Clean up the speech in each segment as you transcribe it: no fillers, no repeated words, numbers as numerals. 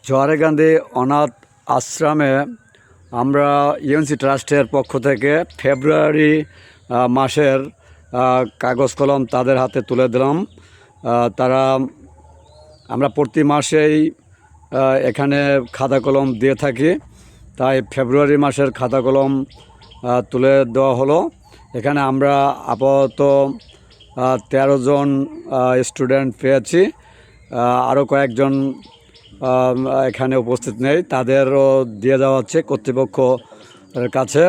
জোয়ারেকান্দি অনাথ আশ্রমে আমরা ইউএনসি ট্রাস্টের পক্ষ থেকে ফেব্রুয়ারি মাসের কাগজ কলম তাদের হাতে তুলে দিলাম। তারা আমরা প্রতি মাসেই এখানে খাতা কলম দিয়ে থাকি, তাই ফেব্রুয়ারি মাসের খাতা কলম তুলে দেওয়া হলো। এখানে আমরা আপাতত 13 জন স্টুডেন্ট পেয়েছি। আরও কয়েকজন এখানে উপস্থিত নেই, তাদেরও দিয়ে দেওয়া হচ্ছে কর্তৃপক্ষের কাছে।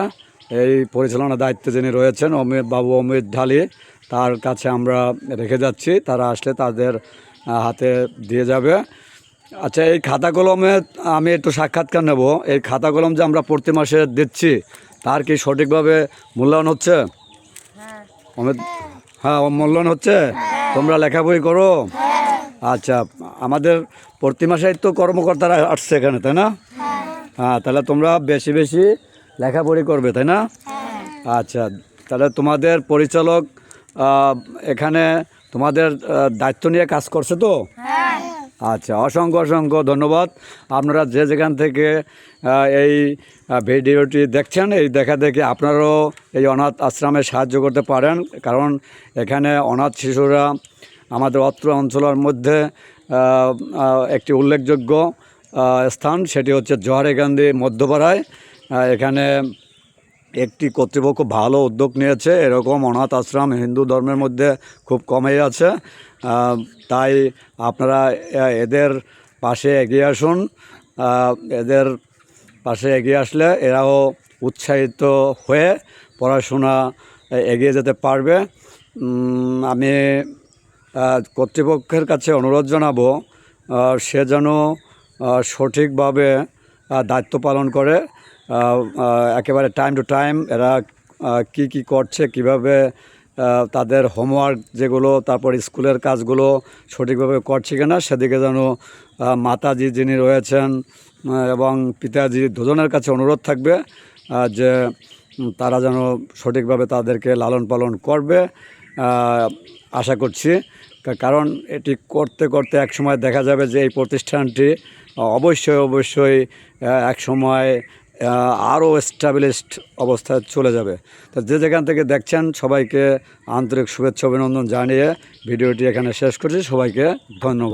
এই পরিচালনার দায়িত্বে যিনি রয়েছেন অমিত ঢালি, তার কাছে আমরা রেখে যাচ্ছি। তারা আসলে তাদের হাতে দিয়ে যাবে। আচ্ছা, এই খাতা কলমে আমি একটু সাক্ষাৎকার নেব। এই খাতা কলম যে আমরা প্রতি মাসে দিচ্ছি, তার কি সঠিকভাবে মূল্যায়ন হচ্ছে? অমিত, হ্যাঁ, মূল্যায়ন হচ্ছে। তোমরা লেখাপড়ি করো? আচ্ছা, আমাদের প্রতি মাসেই তো কর্মকর্তারা আসছে এখানে, তাই না? হ্যাঁ, তাহলে তোমরা বেশি বেশি লেখাপড়ি করবে, তাই না? আচ্ছা, তাহলে তোমাদের পরিচালক এখানে তোমাদের দায়িত্ব নিয়ে কাজ করছে তো? আচ্ছা, অসংখ্য অসংখ্য ধন্যবাদ। আপনারা যে যেখান থেকে এই ভিডিওটি দেখছেন, এই দেখা দেখে আপনারাও এই অনাথ আশ্রমে সাহায্য করতে পারেন। কারণ এখানে অনাথ শিশুরা আমাদের অত্র অঞ্চলের মধ্যে একটি উল্লেখযোগ্য স্থান, সেটি হচ্ছে জোয়ারেকান্দি মধ্যপাড়ায়। এখানে একটি কর্তৃপক্ষ ভালো উদ্যোগ নিয়েছে। এরকম অনাথ আশ্রম হিন্দু ধর্মের মধ্যে খুব কমই আছে। তাই আপনারা এদের পাশে এগিয়ে আসুন। এদের পাশে এগিয়ে আসলে এরাও উৎসাহিত হয়ে পড়াশোনা এগিয়ে যেতে পারবে। আমি কর্তৃপক্ষের কাছে অনুরোধ জানাবো, সে যেন সঠিকভাবে দায়িত্ব পালন করে। একেবারে টাইম টু টাইম এরা কি করছে, কিভাবে তাদের হোমওয়ার্ক যেগুলো, তারপর স্কুলের কাজগুলো সঠিকভাবে করছে কিনা, সেদিকে যেন মাতাজি যিনি রয়েছেন এবং পিতাজি দুজনের কাছে অনুরোধ থাকবে যে তারা যেন সঠিকভাবে তাদেরকে লালন পালন করবে। আশা করছি, কারণ এটি করতে করতে এক সময় দেখা যাবে যে এই প্রতিষ্ঠানটি অবশ্যই এক সময় আরও এস্টাবলিশড অবস্থায় চলে যাবে। তো যে যেখান থেকে দেখছেন সবাইকে আন্তরিক শুভেচ্ছা অভিনন্দন জানিয়ে ভিডিওটি এখানে শেষ করছি। সবাইকে ধন্যবাদ।